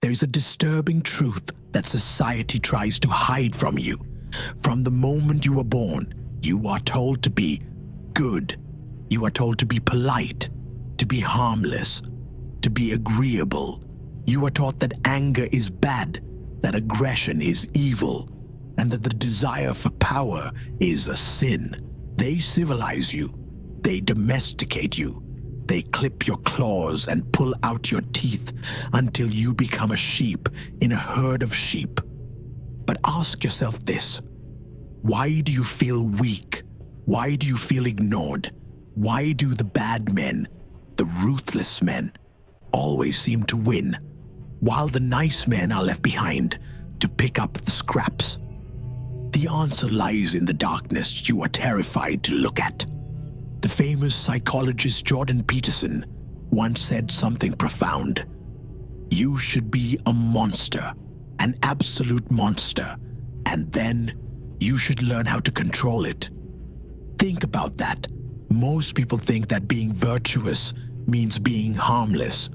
There is a disturbing truth that society tries to hide from you. From the moment you are born, you are told to be good. You are told to be polite, to be harmless, to be agreeable. You are taught that anger is bad, that aggression is evil, and that the desire for power is a sin. They civilize you. They domesticate you. They clip your claws and pull out your teeth until you become a sheep in a herd of sheep. But ask yourself this: why do you feel weak? Why do you feel ignored? Why do the bad men, the ruthless men, always seem to win, while the nice men are left behind to pick up the scraps? The answer lies in the darkness you are terrified to look at. The famous psychologist Jordan Peterson once said something profound. You should be a monster, an absolute monster, and then you should learn how to control it. Think about that. Most people think that being virtuous means being harmless.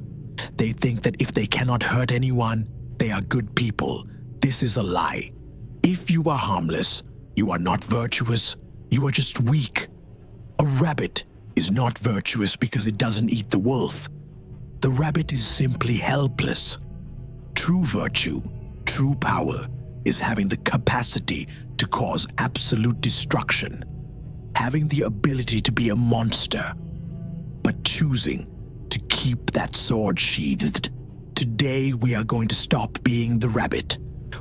They think that if they cannot hurt anyone, they are good people. This is a lie. If you are harmless, you are not virtuous, you are just weak. A rabbit is not virtuous because it doesn't eat the wolf. The rabbit is simply helpless. True virtue, true power, is having the capacity to cause absolute destruction, having the ability to be a monster, but choosing to keep that sword sheathed. Today we are going to stop being the rabbit.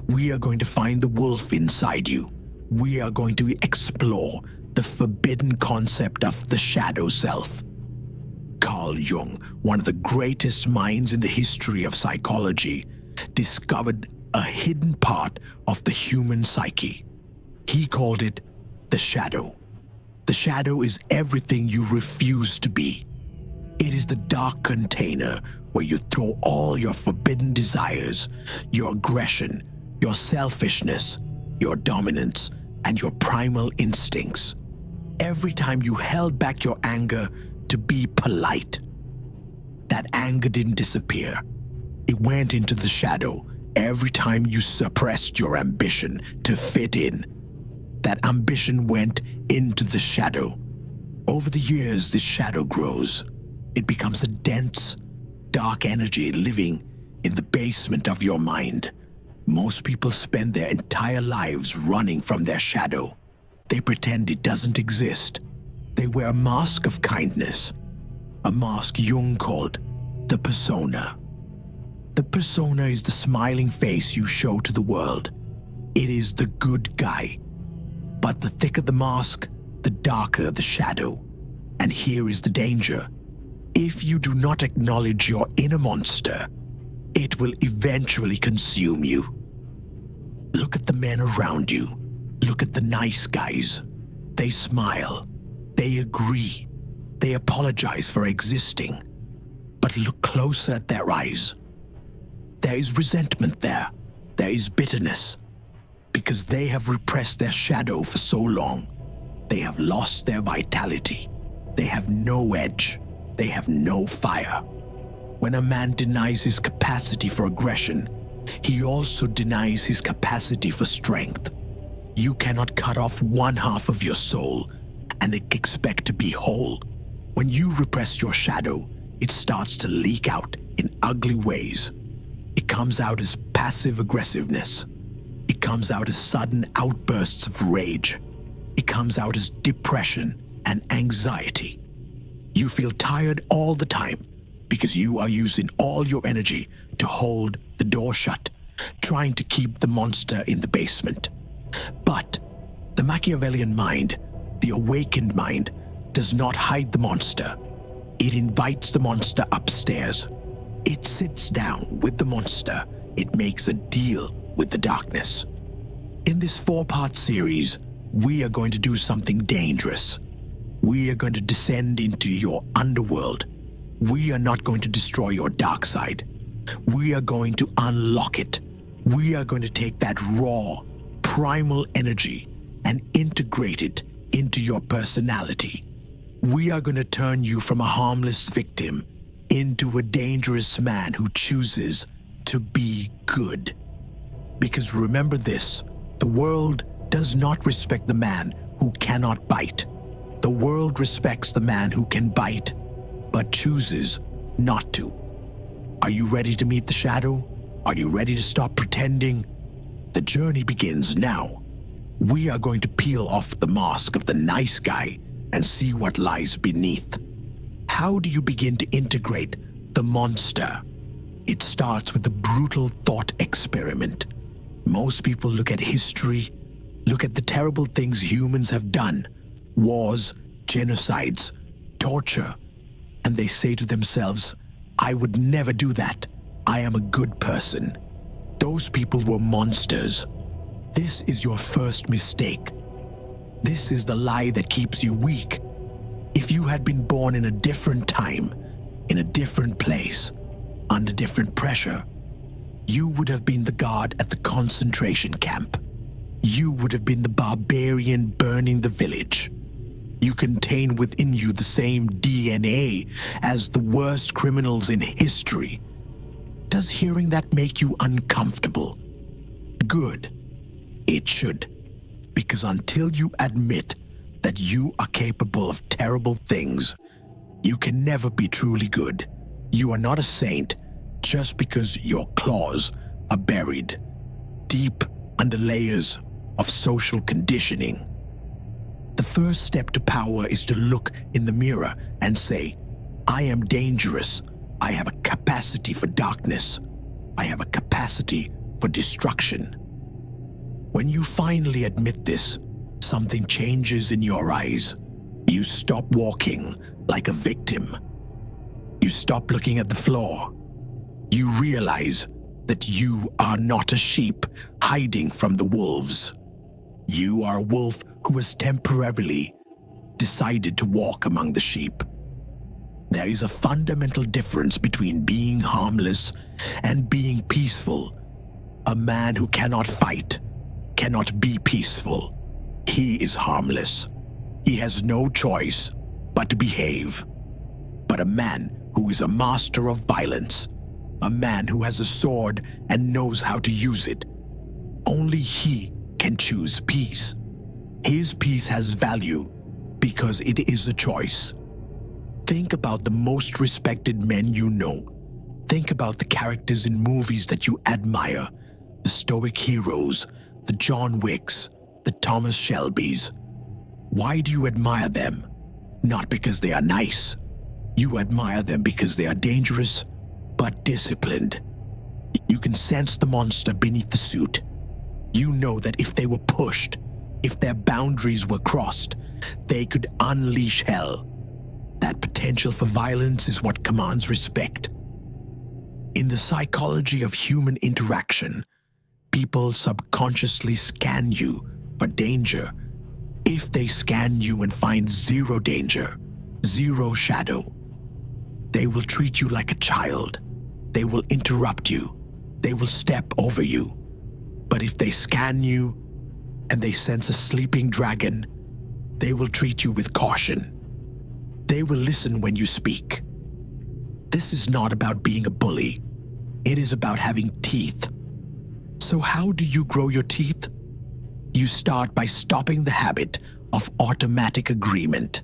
We are going to find the wolf inside you. We are going to explore the forbidden concept of the shadow self. Carl Jung, one of the greatest minds in the history of psychology, discovered a hidden part of the human psyche. He called it the shadow. The shadow is everything you refuse to be. It is the dark container where you throw all your forbidden desires, your aggression, your selfishness, your dominance, and your primal instincts. Every time you held back your anger to be polite, that anger didn't disappear. It went into the shadow. Every time you suppressed your ambition to fit in, that ambition went into the shadow. Over the years, this shadow grows. It becomes a dense, dark energy living in the basement of your mind. Most people spend their entire lives running from their shadow. They pretend it doesn't exist. They wear a mask of kindness, a mask Jung called the persona. The persona is the smiling face you show to the world. It is the good guy. But the thicker the mask, the darker the shadow. And here is the danger. If you do not acknowledge your inner monster, it will eventually consume you. Look at the men around you. Look at the nice guys. They smile. They agree. They apologize for existing. But look closer at their eyes. There is resentment there. There is bitterness. Because they have repressed their shadow for so long. They have lost their vitality. They have no edge. They have no fire. When a man denies his capacity for aggression, he also denies his capacity for strength. You cannot cut off one half of your soul and expect to be whole. When you repress your shadow, it starts to leak out in ugly ways. It comes out as passive aggressiveness. It comes out as sudden outbursts of rage. It comes out as depression and anxiety. You feel tired all the time because you are using all your energy to hold the door shut, trying to keep the monster in the basement. But the Machiavellian mind, the awakened mind, does not hide the monster. It invites the monster upstairs. It sits down with the monster. It makes a deal with the darkness. In this 4-part series, we are going to do something dangerous. We are going to descend into your underworld. We are not going to destroy your dark side. We are going to unlock it. We are going to take that raw, primal energy and integrate it into your personality. We are going to turn you from a harmless victim into a dangerous man who chooses to be good. Because remember this, the world does not respect the man who cannot bite. The world respects the man who can bite, but chooses not to. Are you ready to meet the shadow? Are you ready to stop pretending? The journey begins now. We are going to peel off the mask of the nice guy and see what lies beneath. How do you begin to integrate the monster? It starts with a brutal thought experiment. Most people look at history, look at the terrible things humans have done, wars, genocides, torture, and they say to themselves, I would never do that. I am a good person. Those people were monsters. This is your first mistake. This is the lie that keeps you weak. If you had been born in a different time, in a different place, under different pressure, you would have been the guard at the concentration camp. You would have been the barbarian burning the village. You contain within you the same DNA as the worst criminals in history. Does hearing that make you uncomfortable? Good. It should. Because until you admit that you are capable of terrible things, you can never be truly good. You are not a saint just because your claws are buried deep under layers of social conditioning. The first step to power is to look in the mirror and say, I am dangerous. I have a capacity for darkness. I have a capacity for destruction. When you finally admit this, something changes in your eyes. You stop walking like a victim. You stop looking at the floor. You realize that you are not a sheep hiding from the wolves. You are a wolf who has temporarily decided to walk among the sheep. There is a fundamental difference between being harmless and being peaceful. A man who cannot fight cannot be peaceful. He is harmless. He has no choice but to behave. But a man who is a master of violence, a man who has a sword and knows how to use it, only he can choose peace. His peace has value because it is a choice. Think about the most respected men you know. Think about the characters in movies that you admire, the Stoic heroes, the John Wicks, the Thomas Shelbys. Why do you admire them? Not because they are nice. You admire them because they are dangerous, but disciplined. You can sense the monster beneath the suit. You know that if they were pushed, if their boundaries were crossed, they could unleash hell. That potential for violence is what commands respect. In the psychology of human interaction, people subconsciously scan you for danger. If they scan you and find zero danger, zero shadow, they will treat you like a child. They will interrupt you. They will step over you. But if they scan you and they sense a sleeping dragon, they will treat you with caution. They will listen when you speak. This is not about being a bully. It is about having teeth. So how do you grow your teeth? You start by stopping the habit of automatic agreement.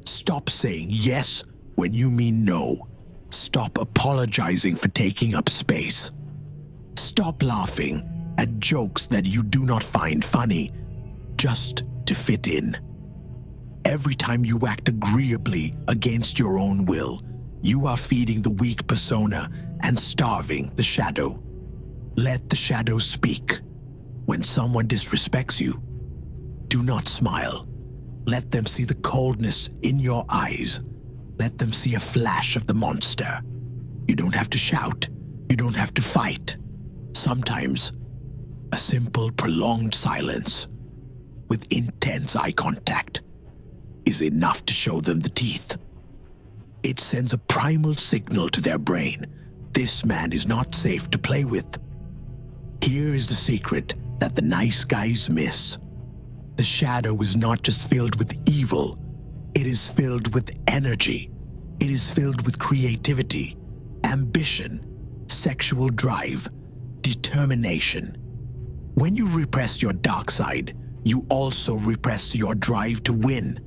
Stop saying yes when you mean no. Stop apologizing for taking up space. Stop laughing at jokes that you do not find funny just to fit in. Every time you act agreeably against your own will, you are feeding the weak persona and starving the shadow. Let the shadow speak. When someone disrespects you, do not smile. Let them see the coldness in your eyes. Let them see a flash of the monster. You don't have to shout. You don't have to fight. Sometimes, a simple, prolonged silence with intense eye contact is enough to show them the teeth. It sends a primal signal to their brain. This man is not safe to play with. Here is the secret that the nice guys miss. The shadow is not just filled with evil. It is filled with energy. It is filled with creativity, ambition, sexual drive, determination. When you repress your dark side, you also repress your drive to win.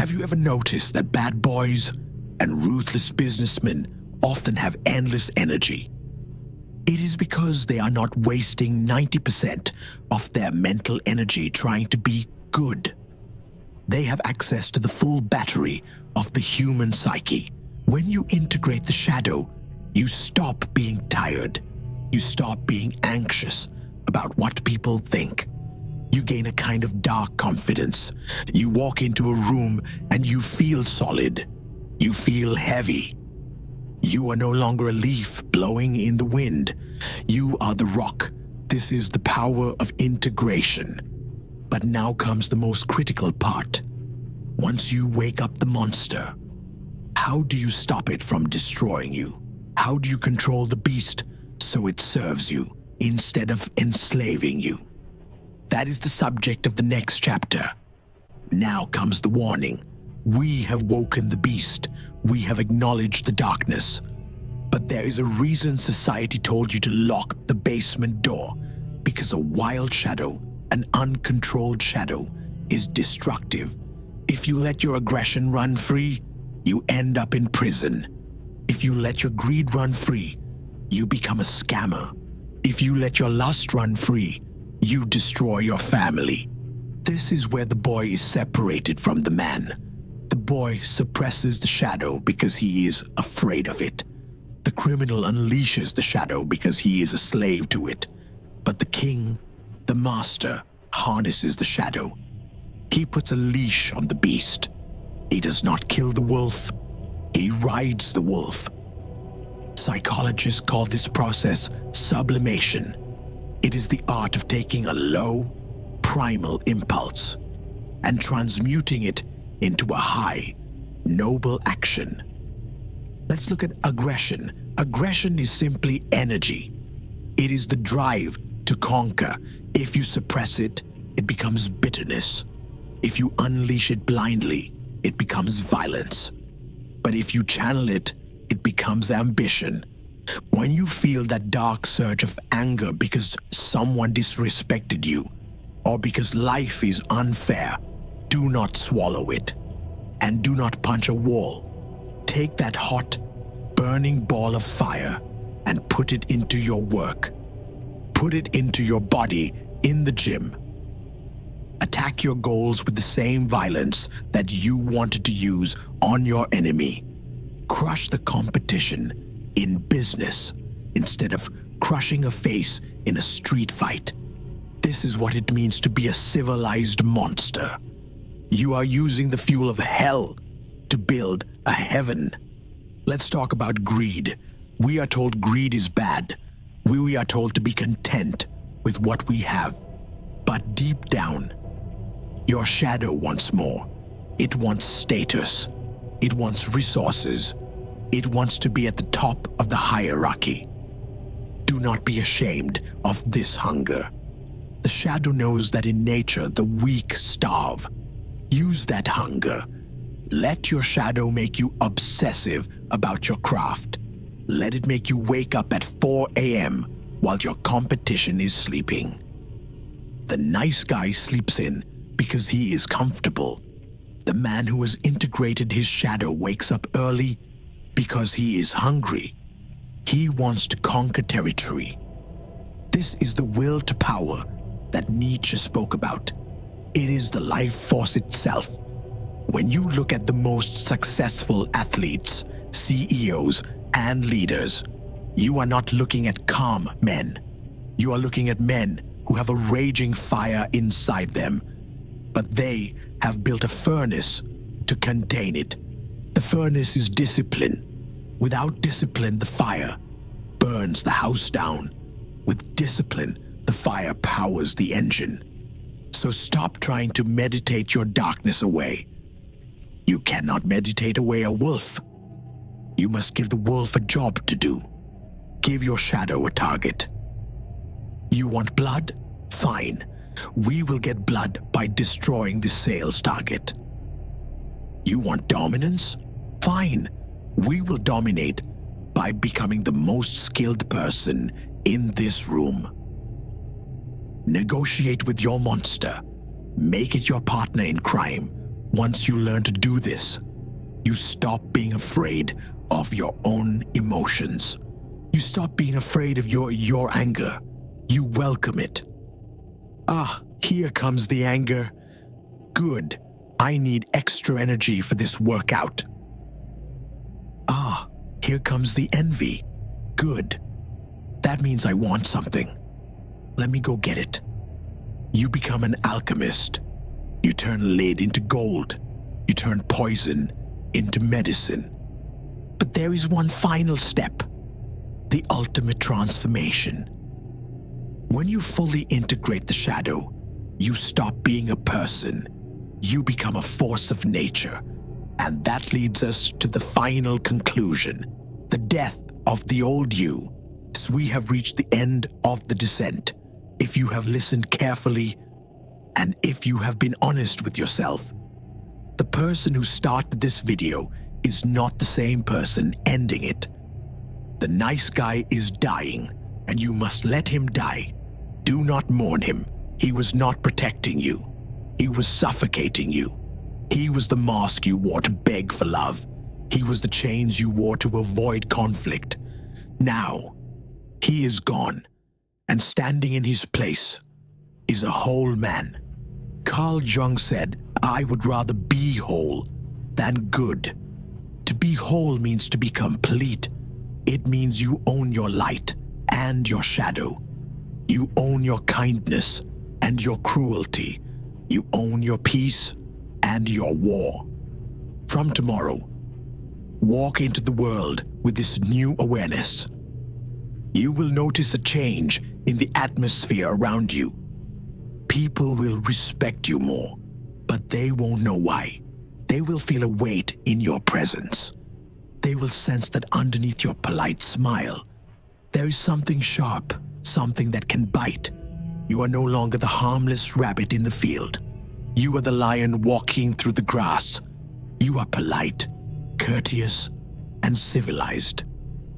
Have you ever noticed that bad boys and ruthless businessmen often have endless energy? It is because they are not wasting 90% of their mental energy trying to be good. They have access to the full battery of the human psyche. When you integrate the shadow, you stop being tired. You stop being anxious about what people think. You gain a kind of dark confidence. You walk into a room and you feel solid. You feel heavy. You are no longer a leaf blowing in the wind. You are the rock. This is the power of integration. But now comes the most critical part. Once you wake up the monster, how do you stop it from destroying you? How do you control the beast so it serves you instead of enslaving you? That is the subject of the next chapter. Now comes the warning. We have woken the beast. We have acknowledged the darkness. But there is a reason society told you to lock the basement door, because a wild shadow, an uncontrolled shadow, is destructive. If you let your aggression run free, you end up in prison. If you let your greed run free, you become a scammer. If you let your lust run free, you destroy your family. This is where the boy is separated from the man. The boy suppresses the shadow because he is afraid of it. The criminal unleashes the shadow because he is a slave to it. But the king, the master, harnesses the shadow. He puts a leash on the beast. He does not kill the wolf. He rides the wolf. Psychologists call this process sublimation. It is the art of taking a low, primal impulse and transmuting it into a high, noble action. Let's look at aggression. Aggression is simply energy. It is the drive to conquer. If you suppress it, it becomes bitterness. If you unleash it blindly, it becomes violence. But if you channel it, it becomes ambition. When you feel that dark surge of anger because someone disrespected you, or because life is unfair, do not swallow it, and do not punch a wall. Take that hot, burning ball of fire and put it into your work. Put it into your body in the gym. Attack your goals with the same violence that you wanted to use on your enemy. Crush the competition in business instead of crushing a face in a street fight. This is what it means to be a civilized monster. You are using the fuel of hell to build a heaven. Let's talk about greed. We are told greed is bad. We are told to be content with what we have. But deep down, your shadow wants more. It wants status. It wants resources. It wants to be at the top of the hierarchy. Do not be ashamed of this hunger. The shadow knows that in nature the weak starve. Use that hunger. Let your shadow make you obsessive about your craft. Let it make you wake up at 4 a.m. while your competition is sleeping. The nice guy sleeps in because he is comfortable. The man who has integrated his shadow wakes up early because he is hungry. He wants to conquer territory. This is the will to power that Nietzsche spoke about. It is the life force itself. When you look at the most successful athletes, CEOs, and leaders, you are not looking at calm men. You are looking at men who have a raging fire inside them, but they have built a furnace to contain it. The furnace is discipline. Without discipline, the fire burns the house down. With discipline, the fire powers the engine. So stop trying to meditate your darkness away. You cannot meditate away a wolf. You must give the wolf a job to do. Give your shadow a target. You want blood? Fine. We will get blood by destroying the sales target. You want dominance? Fine. We will dominate by becoming the most skilled person in this room. Negotiate with your monster. Make it your partner in crime. Once you learn to do this, you stop being afraid of your own emotions. You stop being afraid of your anger. You welcome it. Ah, here comes the anger. Good. I need extra energy for this workout. Ah, here comes the envy. Good. That means I want something. Let me go get it. You become an alchemist. You turn lead into gold. You turn poison into medicine. But there is one final step. The ultimate transformation. When you fully integrate the shadow, you stop being a person. You become a force of nature. And that leads us to the final conclusion, the death of the old you. So we have reached the end of the descent. If you have listened carefully, and if you have been honest with yourself, the person who started this video is not the same person ending it. The nice guy is dying, and you must let him die. Do not mourn him. He was not protecting you. He was suffocating you. He was the mask you wore to beg for love. He was the chains you wore to avoid conflict. Now, he is gone, and standing in his place is a whole man. Carl Jung said, "I would rather be whole than good." To be whole means to be complete. It means you own your light and your shadow. You own your kindness and your cruelty. You own your peace and your war. From tomorrow, walk into the world with this new awareness. You will notice a change in the atmosphere around you. People will respect you more, but they won't know why. They will feel a weight in your presence. They will sense that underneath your polite smile, there is something sharp, something that can bite. You are no longer the harmless rabbit in the field. You are the lion walking through the grass. You are polite, courteous, and civilized.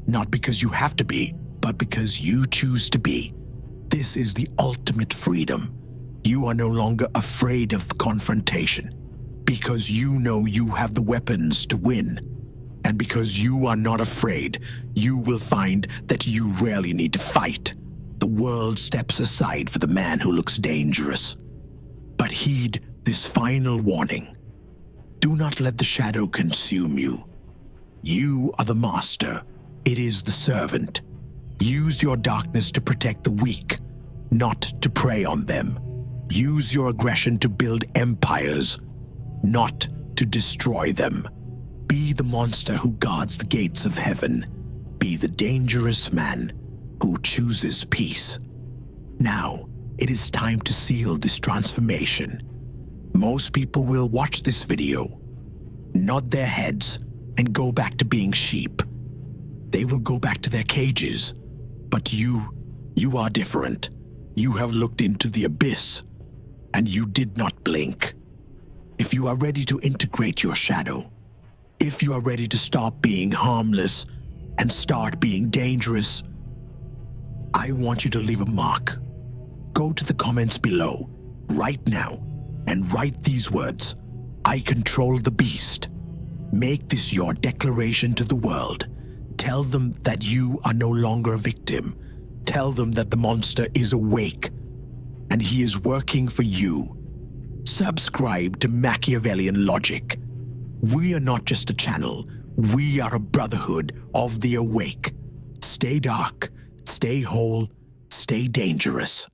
Not because you have to be, but because you choose to be. This is the ultimate freedom. You are no longer afraid of confrontation, because you know you have the weapons to win. And because you are not afraid, you will find that you rarely need to fight. The world steps aside for the man who looks dangerous. But heed this final warning. Do not let the shadow consume you. You are the master. It is the servant. Use your darkness to protect the weak, not to prey on them. Use your aggression to build empires, not to destroy them. Be the monster who guards the gates of heaven. Be the dangerous man who chooses peace. Now, it is time to seal this transformation. Most people will watch this video, nod their heads, and go back to being sheep. They will go back to their cages. But you are different. You have looked into the abyss, and you did not blink. If you are ready to integrate your shadow, if you are ready to stop being harmless and start being dangerous, I want you to leave a mark. Go to the comments below right now and write these words: I control the beast. Make this your declaration to the world. Tell them that you are no longer a victim. Tell them that the monster is awake and he is working for you. Subscribe to Machiavellian Logic. We are not just a channel. We are a brotherhood of the awake. Stay dark, stay whole, stay dangerous.